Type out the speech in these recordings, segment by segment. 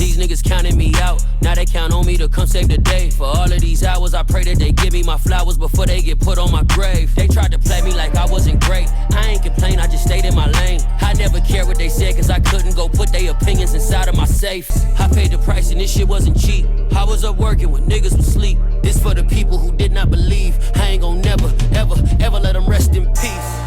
These niggas counting me out, now they count on me to come save the day. For all of these hours, I pray that they give me my flowers before they get put on my grave. They tried to play me like I wasn't great. I ain't complain, I just stayed in my lane. I never cared what they said, cause I couldn't go put their opinions inside of my safe. I paid the price and this shit wasn't cheap. I was up working when niggas was asleep. This for the people who did not believe. I ain't gon' never, ever, ever let them rest in peace.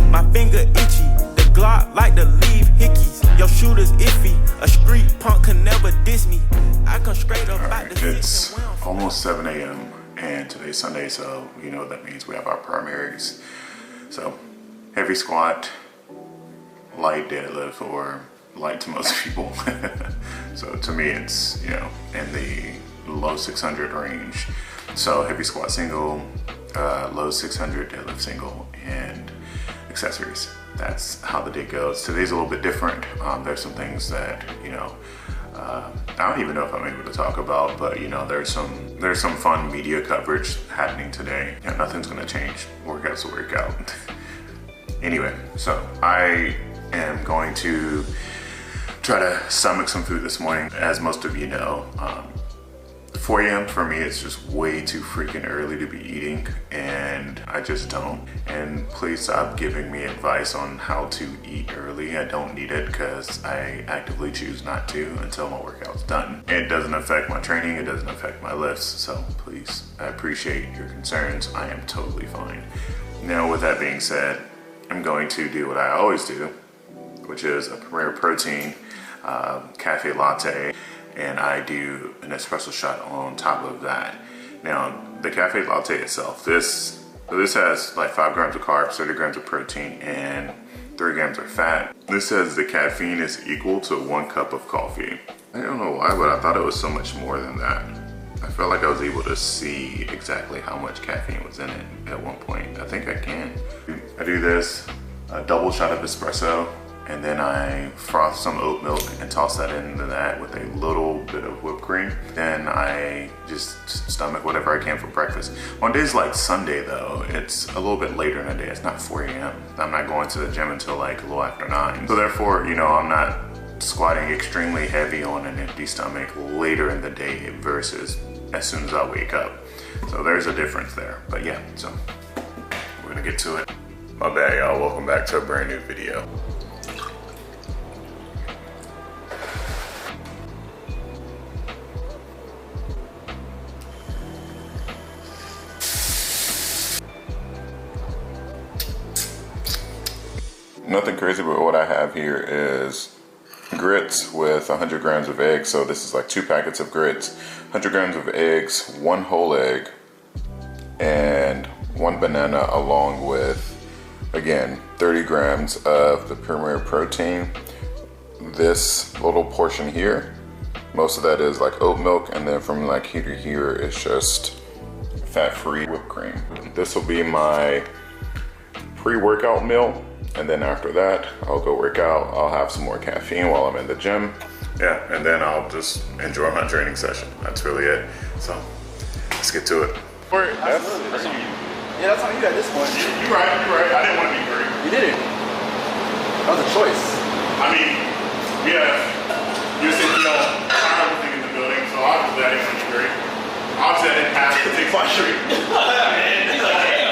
My finger itchy, the Glock like to leave hickeys. Your shooter's iffy, a street punk can never diss me. I come straight up back to It's almost 7 a.m. and today's Sunday, so you know what that means. We have our primaries. So heavy squat, light deadlift, or light to most people. So to me it's, you know, in the low 600 range. So heavy squat single, low 600 deadlift single, and accessories. That's how the day goes. Today's a little bit different. There's some things that, you know, I don't even know if I'm able to talk about, but you know, there's some fun media coverage happening today. Yeah, nothing's gonna change. Workout's a workout. Anyway, so I am going to try to stomach some food this morning. As most of you know, 4 a.m. for me, it's just way too freaking early to be eating, and I just don't. And please stop giving me advice on how to eat early. I don't need it because I actively choose not to until my workout's done. It doesn't affect my training, it doesn't affect my lifts, so please, I appreciate your concerns. I am totally fine. Now, with that being said, I'm going to do what I always do, which is a Premier Protein cafe latte, and I do an espresso shot on top of that. Now, the cafe latte itself, this has like 5 grams of carbs, 30 grams of protein, and 3 grams of fat. This says the caffeine is equal to 1 cup of coffee. I don't know why, but I thought it was so much more than that. I felt like I was able to see exactly how much caffeine was in it at one point. I think I can. I do this, a double shot of espresso, and then I froth some oat milk and toss that into that with a little bit of whipped cream. Then I just stomach whatever I can for breakfast. On days like Sunday though, it's a little bit later in the day. It's not 4 a.m. I'm not going to the gym until like a little after 9. So therefore, you know, I'm not squatting extremely heavy on an empty stomach later in the day versus as soon as I wake up. So there's a difference there. But yeah, so we're gonna get to it. My bad, y'all. Welcome back to a brand new video. Nothing crazy, but what I have here is grits with 100 grams of eggs. So this is like 2 packets of grits, 100 grams of eggs, 1 whole egg, and 1 banana, along with, again, 30 grams of the Premier Protein. This little portion here, most of that is like oat milk, and then from like here to here is just fat-free whipped cream. This will be my pre-workout meal. And then after that, I'll go work out. I'll have some more caffeine while I'm in the gym. Yeah, and then I'll just enjoy my training session. That's really it. So let's get to it. That's on you. Yeah, that's on you at this point. You're right. I didn't want to be great. You didn't. That was a choice. I mean, we have powerlifting in the building, so obviously I didn't want to be great. Obviously I didn't have to take my street. He's like, damn.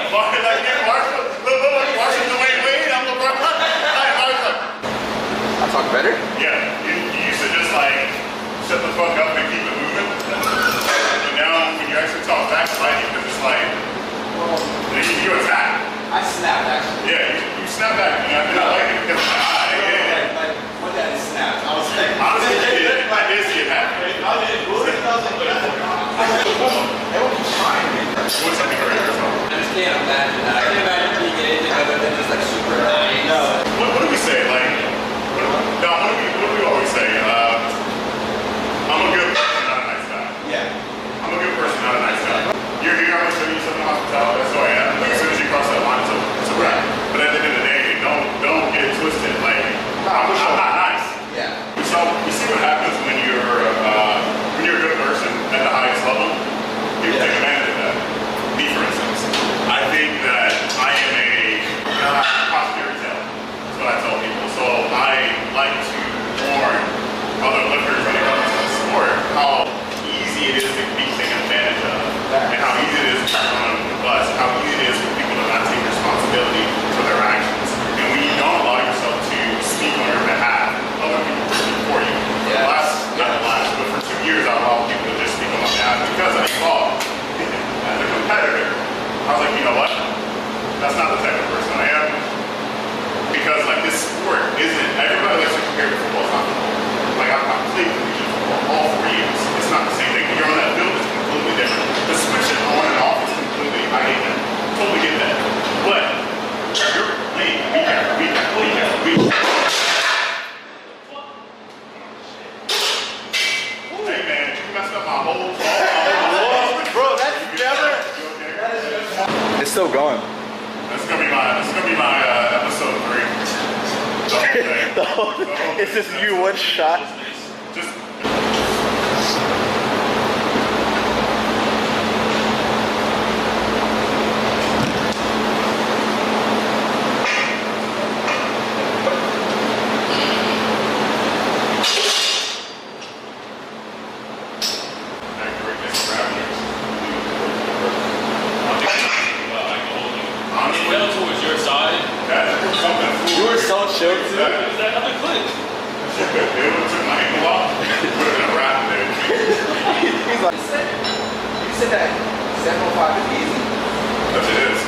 I talk better? Yeah, you used to just like shut the fuck up and keep it moving. And now when you actually talk back slightly, because it's like, you attack. I snapped actually. Yeah, you snap back. You know, I like it because like my daddy snapped. I was like, honestly, I did see it happen. I didn't believe it. I was like, everyone keeps trying me. What's something great or something? I just can't imagine that. I can't imagine being anything other than just like super nice. No. What do we say? Like, what do we always say? I'm a good person, not a nice guy. Yeah. I'm a good person, not a nice guy. You're here, I'm gonna show you something hospitality. That's who I am. Like, as soon as you cross that line, it's a wrap. But at the end of the day, don't get it twisted. Like, I'm not nice. Yeah. So you see what happens when you're a good person at the highest level? People take advantage of that. The That's not the type of person I am. Because like this sport isn't, everybody likes to compare to football, it's not football. Like I played collegiate football all 4 years. It's not the same thing. When you're on that field, it's completely different. The switching on and off is completely, I hate that. Totally get that. But you're playing week after week after week after week. Hey man, you messed up my whole Bro, that's never. It's still going. That's gonna be my episode 3. The whole thing. It's just you one shot. Just You were so chill too. That other clip. it took my ankle off. Would have been a wrap there. He's like, You said that 705 is easy. Yes, it is.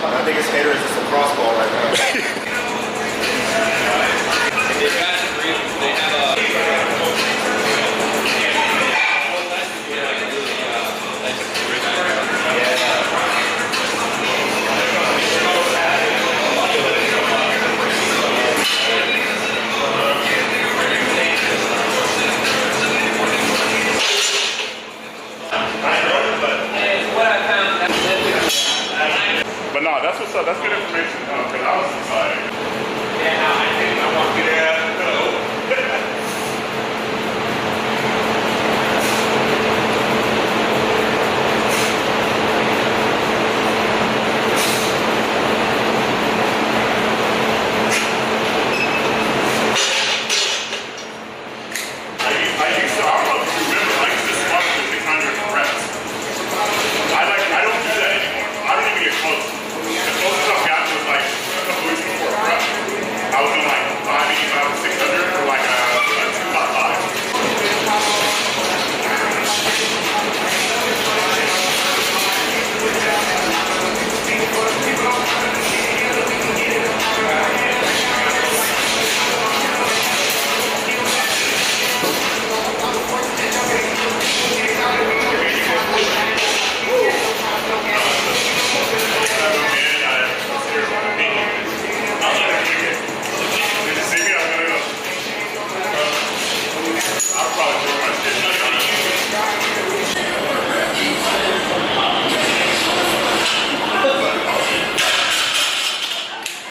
My biggest hater is just a crossball right now. They have But no, that's what's up. That's good information. Because I was just like, yeah, I think I want to get out.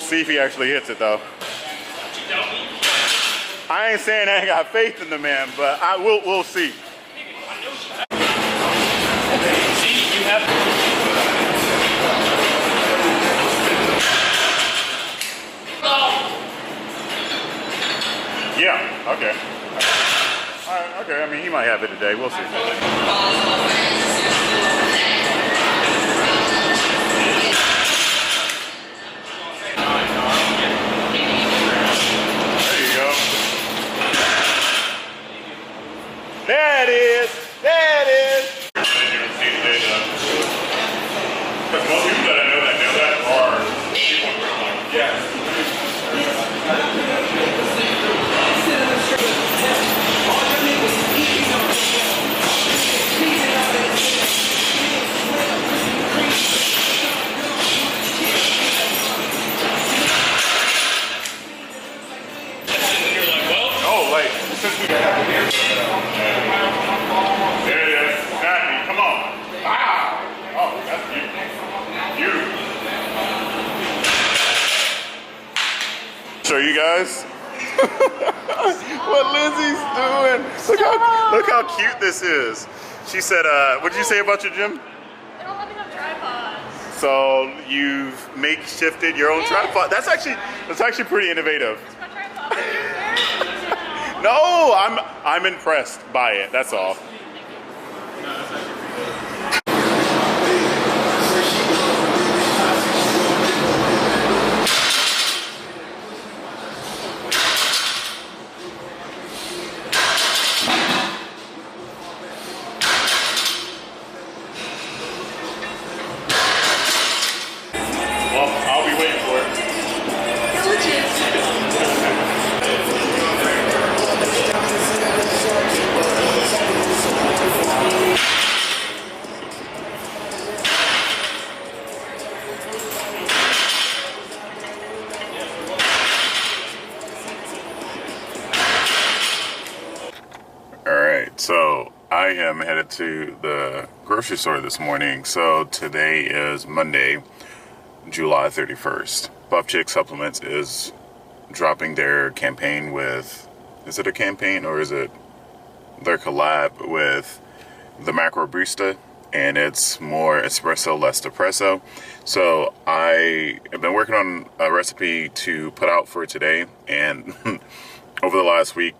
See if he actually hits it though. I I ain't saying I ain't got faith in the man, but we'll see. Yeah, okay. All right, okay, I mean, he might have it today. We'll see. There you go. There it is. There it is. Because most people that I know that are people like, yes. There it is. Exactly. Come on. Wow. Oh, that's beautiful. Show you guys what Lizzie's doing. Look how cute this is. She said, what did you say about your gym? They don't let me have tripods. So you've makeshifted your own tripod. That's actually pretty innovative. It's my tripod. You're embarrassing me. No, I'm impressed by it. That's all. Well, I'll be waiting for it. So I am headed to the grocery store this morning. So today is Monday, July 31st. Buff Chick Supplements is dropping their campaign with, is it a campaign or is it their collab with the MacroFactor? And it's more espresso, less depresso. So I have been working on a recipe to put out for today, and over the last week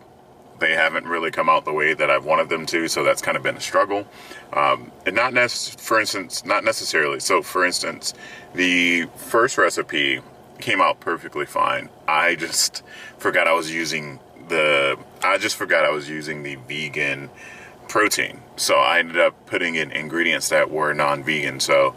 they haven't really come out the way that I've wanted them to, so that's kind of been a struggle. And not necessarily. So for instance, the first recipe came out perfectly fine. I just forgot I was using the vegan protein. So I ended up putting in ingredients that were non-vegan. So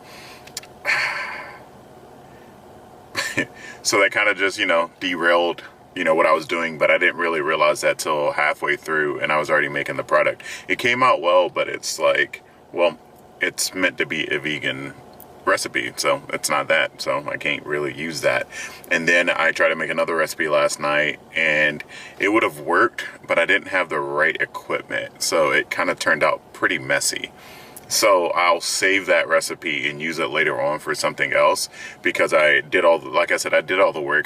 so that kind of just, derailed what I was doing, but I didn't really realize that till halfway through, and I was already making the product. It came out well, but it's like, well, it's meant to be a vegan recipe, so it's not that, so I can't really use that. And then I tried to make another recipe last night, and it would have worked, but I didn't have the right equipment, so it kind of turned out pretty messy. So I'll save that recipe and use it later on for something else, because I did all the work. I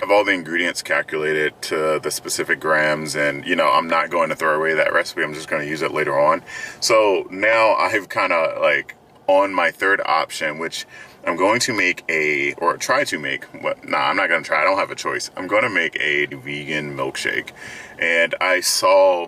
have all the ingredients calculated to the specific grams, and I'm not going to throw away that recipe. I'm just going to use it later on. So now I've kind of on my third option, which I'm going to try to make. I'm not going to try. I don't have a choice. I'm going to make a vegan milkshake. And I saw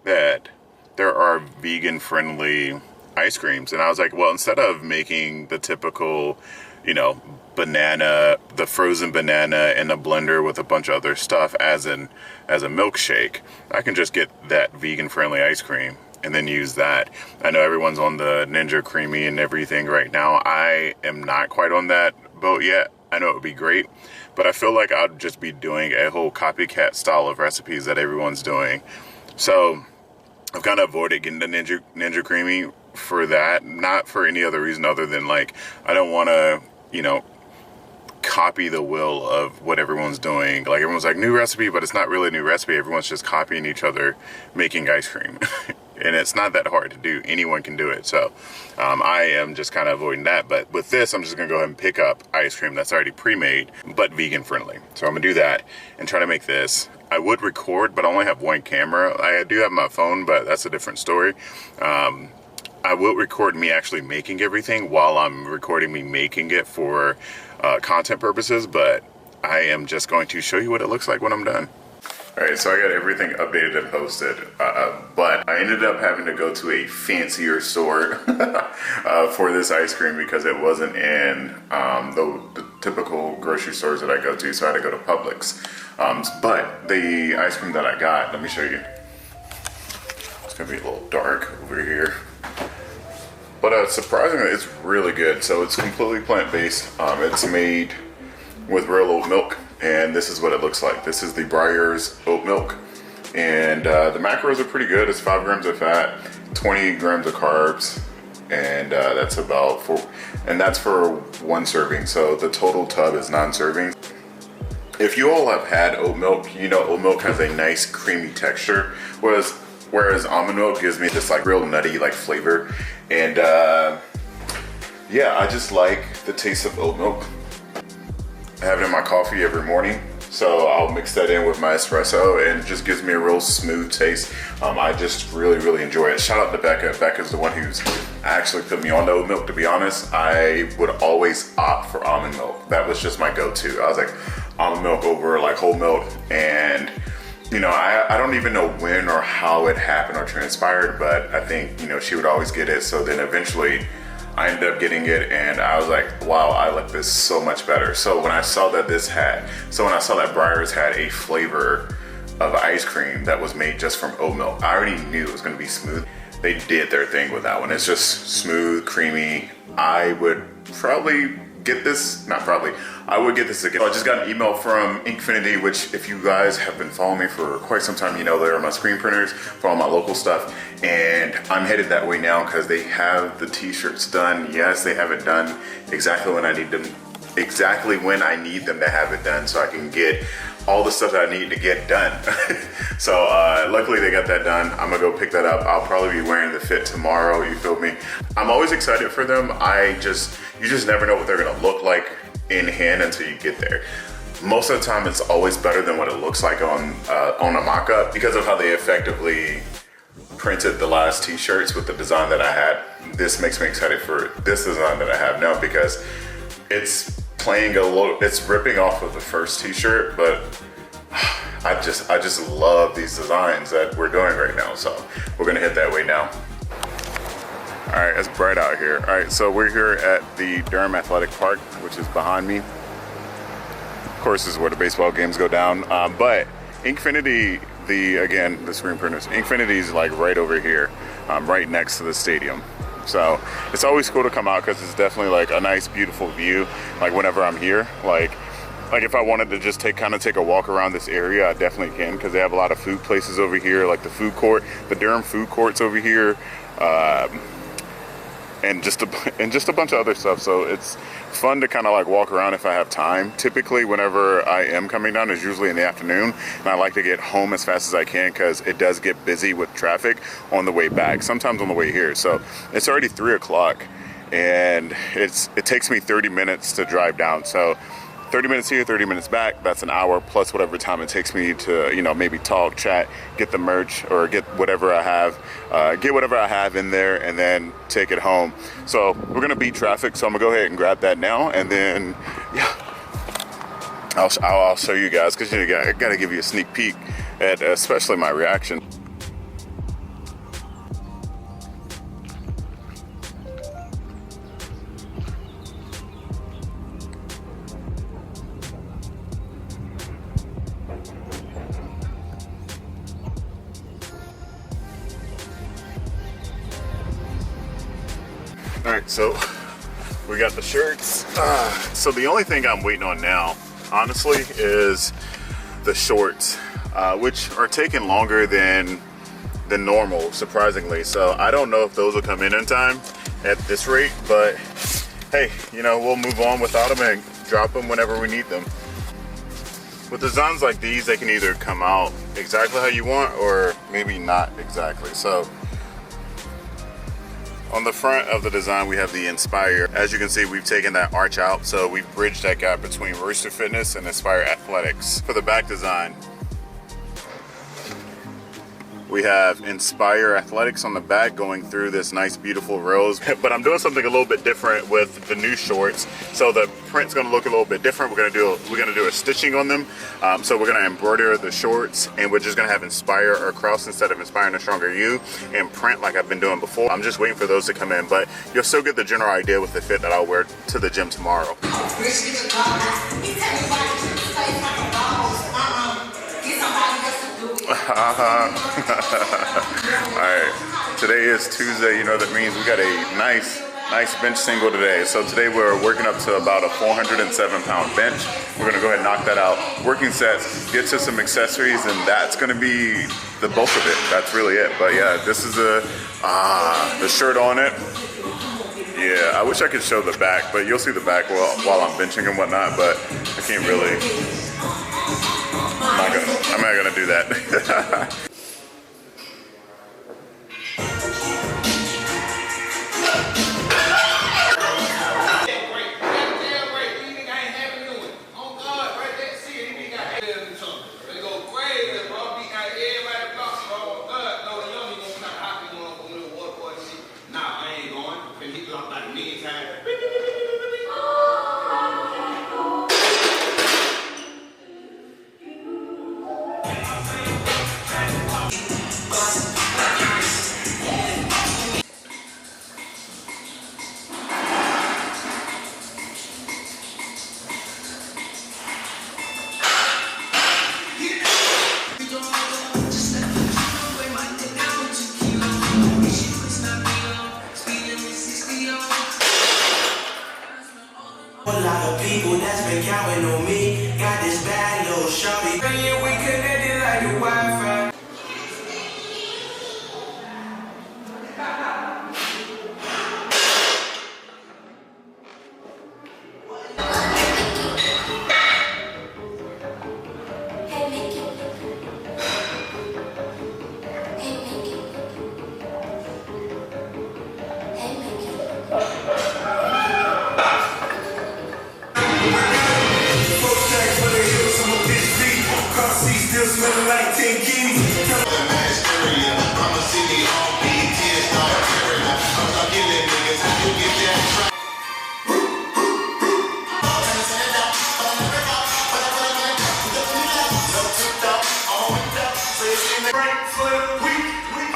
that there are vegan friendly ice creams, and I was like, well, instead of making the typical the frozen banana in a blender with a bunch of other stuff as a milkshake, I can just get that vegan friendly ice cream and then use that. I know everyone's on the Ninja Creamy and everything right now. I am not quite on that boat yet. I know it would be great, but I feel like I'd just be doing a whole copycat style of recipes that everyone's doing. So I've kind of avoided getting the Ninja Creamy for that, not for any other reason other than I don't want to copy the will of what everyone's doing. Everyone's like, new recipe, but it's not really a new recipe. Everyone's just copying each other making ice cream. And it's not that hard to do. Anyone can do it. So I am just kind of avoiding that. But with this, I'm just going to go ahead and pick up ice cream that's already pre-made, but vegan friendly. So I'm going to do that and try to make this. I would record, but I only have one camera. I do have my phone, but that's a different story. I will record me actually making everything while I'm recording me making it for content purposes, but I am just going to show you what it looks like when I'm done. All right, so I got everything updated and posted, but I ended up having to go to a fancier store for this ice cream because it wasn't in the typical grocery stores that I go to, so I had to go to Publix. But the ice cream that I got, let me show you. It's gonna be a little dark over here. But surprisingly, it's really good. So it's completely plant-based. It's made with real oat milk, and this is what it looks like. This is the Breyer's oat milk, and the macros are pretty good. It's 5 grams of fat, 20 grams of carbs, and that's about 4, and that's for 1 serving. So the total tub is 9 servings. If you all have had oat milk, you know oat milk has a nice creamy texture, whereas almond milk gives me this like real nutty like flavor. And yeah, I just like the taste of oat milk. I have it in my coffee every morning, so I'll mix that in with my espresso, and it just gives me a real smooth taste. I just really enjoy it. Shout out to Becca. Becca's the one who's actually put me on the oat milk. To be honest, I would always opt for almond milk. That was just my go-to. I was like almond milk over like whole milk, and you know, I don't even know when or how it happened or transpired, but I think, you know, she would always get it. So then eventually I ended up getting it, and I was like, wow, I like this so much better. So when I saw that Breyer's had a flavor of ice cream that was made just from oat milk, I already knew it was gonna be smooth. They did their thing with that one. It's just smooth, creamy. I would probably get this, I would get this again. I just got an email from Inkfinity, which if you guys have been following me for quite some time, you know they're my screen printers for all my local stuff. And I'm headed that way now because they have the t-shirts done. Yes, they have it done exactly when I need them, to have it done, so I can get all the stuff that I need to get done. So luckily they got that done. I'm gonna go pick that up. I'll probably be wearing the fit tomorrow, you feel me? I'm always excited for them. You just never know what they're gonna look like in hand until you get there. Most of the time it's always better than what it looks like on a mock-up because of how they effectively printed the last t-shirts with the design that I had. This makes me excited for this design that I have now because it's ripping off of the first t-shirt, but I just love these designs that we're doing right now. So we're gonna head that way now. All right, it's bright out here. All right, so we're here at the Durham Athletic Park, which is behind me. Of course, this is where the baseball games go down. But Inkfinity, the screen printers, Infinity's like right over here, right next to the stadium. So it's always cool to come out because it's definitely like a nice, beautiful view. Like whenever I'm here, like if I wanted to just take a walk around this area, I definitely can because they have a lot of food places over here, like the food court, the Durham food court's over here. And just a bunch of other stuff. So it's fun to kind of like walk around if I have time. Typically whenever I am coming down is usually in the afternoon, and I like to get home as fast as I can because it does get busy with traffic on the way back, sometimes on the way here. So it's already 3 o'clock and it takes me 30 minutes to drive down. So 30 minutes here, 30 minutes back, that's an hour plus whatever time it takes me to, you know, maybe talk, chat, get the merch, or get whatever I have in there, and then take it home. So we're gonna beat traffic, so I'm gonna go ahead and grab that now, and then, yeah, I'll show you guys, because you know, I gotta give you a sneak peek at especially my reaction. All right, so we got the shirts. So the only thing I'm waiting on now, honestly, is the shorts, which are taking longer than normal, surprisingly. So I don't know if those will come in time at this rate, but hey, you know, we'll move on without them and drop them whenever we need them. With designs like these, they can either come out exactly how you want or maybe not exactly. So on the front of the design, we have the Inspire. As you can see, we've taken that arch out, so we've bridged that gap between Royster Fitness and Inspire Athletics. For the back design, We have Inspire Athletics on the back going through this nice beautiful rose. But I'm doing something a little bit different with the new shorts. So the print's gonna look a little bit different. We're gonna do a stitching on them. So we're gonna embroider the shorts, and we're just gonna have Inspire or Cross instead of Inspiring a Stronger You, and print like I've been doing before. I'm just waiting for those to come in, but you'll still get the general idea with the fit that I'll wear to the gym tomorrow. Alright, today is Tuesday. You know that means we got a nice bench single today. So today we're working up to about a 407-pound bench. We're gonna go ahead and knock that out. Working sets, get to some accessories, and that's gonna be the bulk of it. That's really it. But yeah, this is the shirt on it. Yeah, I wish I could show the back, but you'll see the back while I'm benching and whatnot, but I can't really. I'm not gonna do that. A lot of people that's been counting on me. Got this bad little shawty. Yeah, we connected like the Wi-Fi.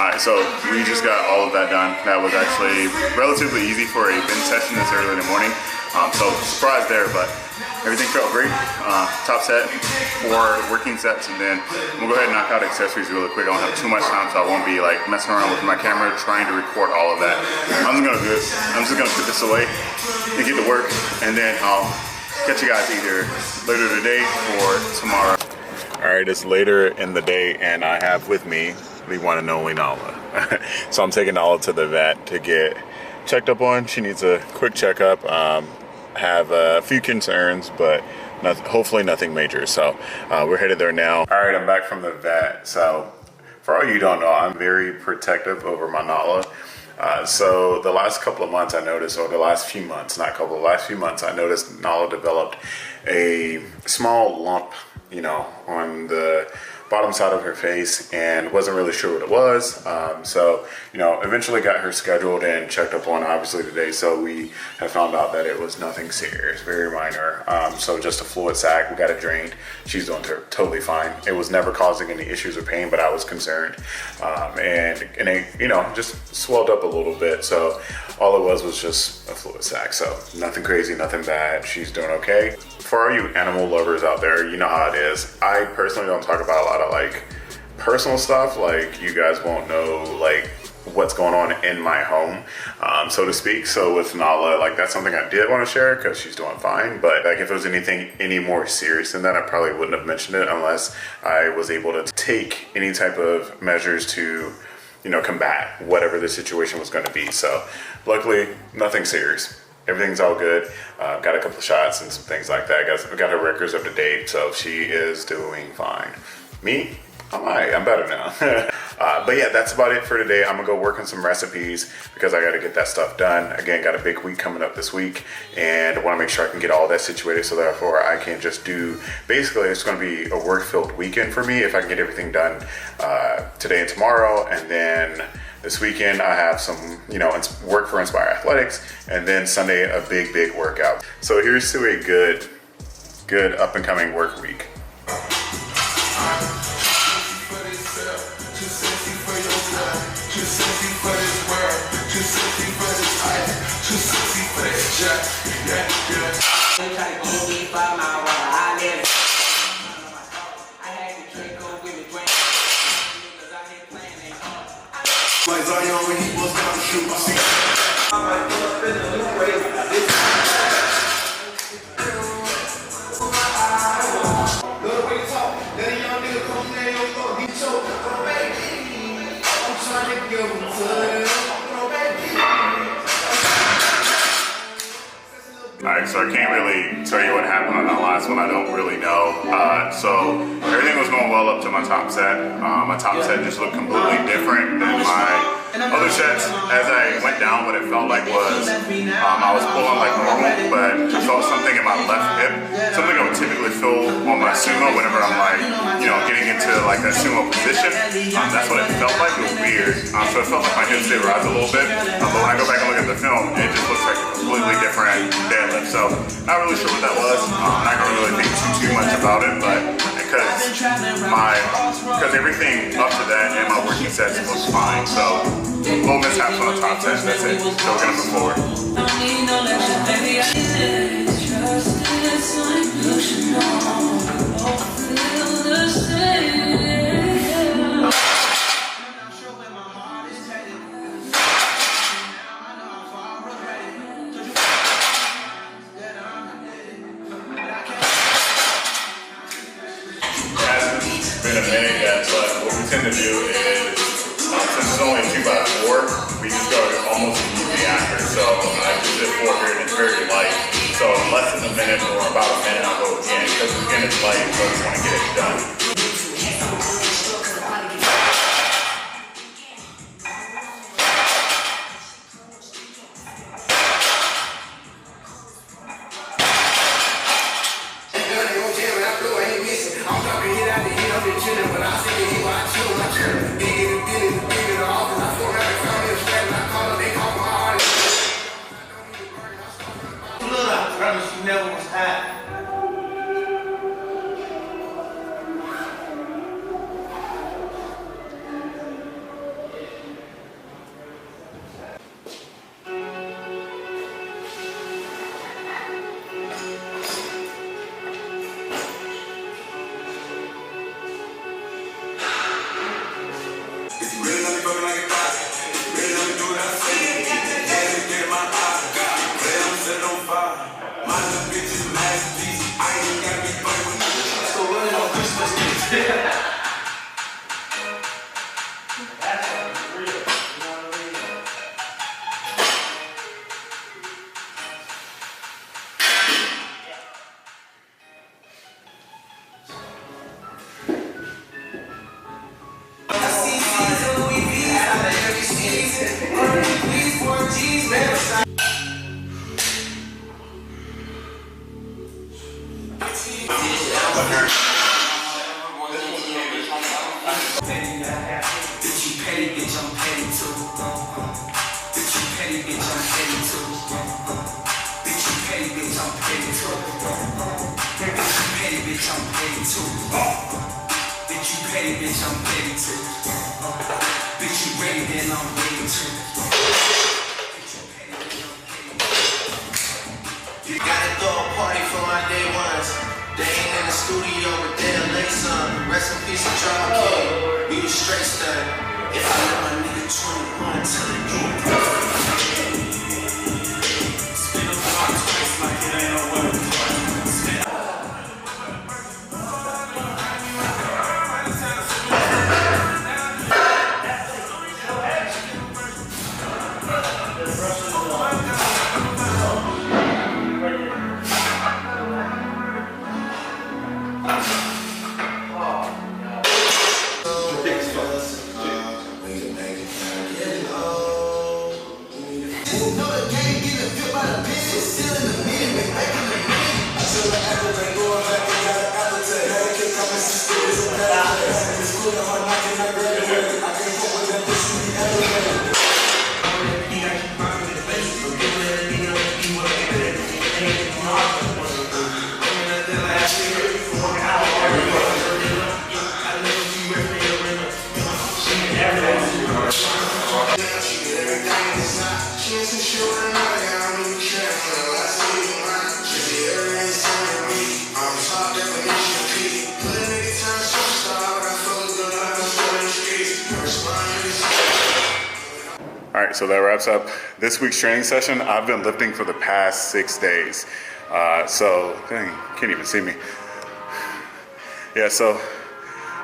Alright, so we just got all of that done. That was actually relatively easy for a bench session this early in the morning. So surprise there, but everything felt great. Top set, 4 working sets, and then we'll go ahead and knock out accessories really quick. I don't have too much time, so I won't be like messing around with my camera trying to record all of that. I'm just gonna put this away and get to work, and then I'll catch you guys either later today or tomorrow. Alright, it's later in the day, and I have with me the one and only Nala. So I'm taking Nala to the vet to get checked up on. She needs a quick checkup. Have a few concerns, but hopefully nothing major. So we're headed there now. All right, I'm back from the vet. So for all you don't know, I'm very protective over my Nala. So the last couple of months I noticed, or the last few months, last few months I noticed Nala developed a small lump, on the bottom side of her face, and wasn't really sure what it was. So eventually got her scheduled and checked up on, obviously, today. So we have found out that it was nothing serious, very minor. So just a fluid sac. We got it drained. She's doing totally fine. It was never causing any issues or pain, but I was concerned. And it, just swelled up a little bit. So all it was just a fluid sac. So nothing crazy, nothing bad. She's doing okay. For all you animal lovers out there, you know how it is. I personally don't talk about a lot of personal stuff. You guys won't know what's going on in my home, so to speak. So with Nala, that's something I did want to share because she's doing fine. But if it was anything any more serious than that, I probably wouldn't have mentioned it unless I was able to take any type of measures to, combat whatever the situation was going to be. So luckily, nothing serious. Everything's all good. Got a couple of shots and some things like that. Got her records up to date, so she is doing fine. Me, I'm better now. But yeah, that's about it for today. I'm gonna go work on some recipes because I gotta get that stuff done. Again, got a big week coming up this week, and I wanna make sure I can get all that situated so therefore I can just do, basically it's gonna be a work-filled weekend for me if I can get everything done today and tomorrow. And then this weekend I have some, you know, work for Inspire Athletics, and then Sunday a big workout. So here's to a good up and coming work week. Alright, so I can't really tell you what happened on that last one. I don't really know. So everything was going well up to my top set. My top set just looked completely different than my other sets. As I went down, what it felt like was I was pulling like normal, but I felt something in my left hip. Something I would typically feel on my sumo whenever I'm like, you know, getting into like a sumo position. That's what it felt like. It was weird. So it felt like my hips did rise a little bit. But when I go back and look at the film, it just looks like a completely different deadlift. So not really sure what that was. I'm not gonna really think too much about it, but because everything up to that and my working sets was fine. So little mishaps on the top set, that's it. So we're gonna move forward. Been a minute yet, but what we tend to do is, since it's only 2x4, we just go almost immediately after. So I just did 4 here and it's very light. So in less than a minute or about a minute, I'll go again because again it's light, so I just want to get it done. All right, so that wraps up this week's training session. I've been lifting for the past 6 days. So, dang, you can't even see me. Yeah, so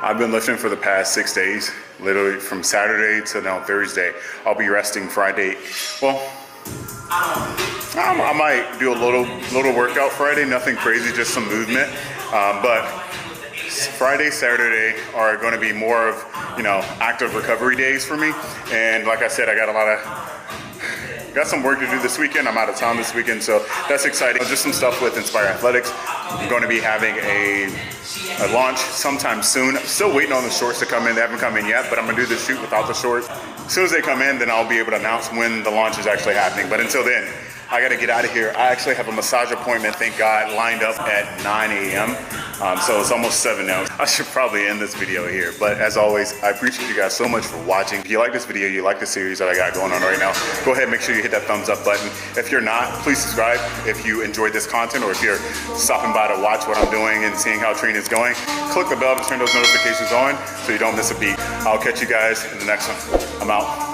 I've been lifting for the past 6 days, literally from Saturday to now Thursday. I'll be resting Friday. Well, I might do a little workout Friday, nothing crazy, just some movement. But Friday, Saturday are going to be more of, active recovery days for me. And like I said, I got some work to do this weekend. I'm out of town this weekend, so that's exciting. Just some stuff with Inspire Athletics. I'm going to be having a launch sometime soon. I'm still waiting on the shorts to come in. They haven't come in yet, but I'm going to do the shoot without the shorts. As soon as they come in, then I'll be able to announce when the launch is actually happening. But until then, I got to get out of here. I actually have a massage appointment, thank God, lined up at 9 a.m. So it's almost 7 now. I should probably end this video here. But as always, I appreciate you guys so much for watching. If you like this video, you like the series that I got going on right now, go ahead and make sure you hit that thumbs up button. If you're not, please subscribe if you enjoyed this content, or if you're stopping by to watch what I'm doing and seeing how training is going. Click the bell to turn those notifications on so you don't miss a beat. I'll catch you guys in the next one. I'm out.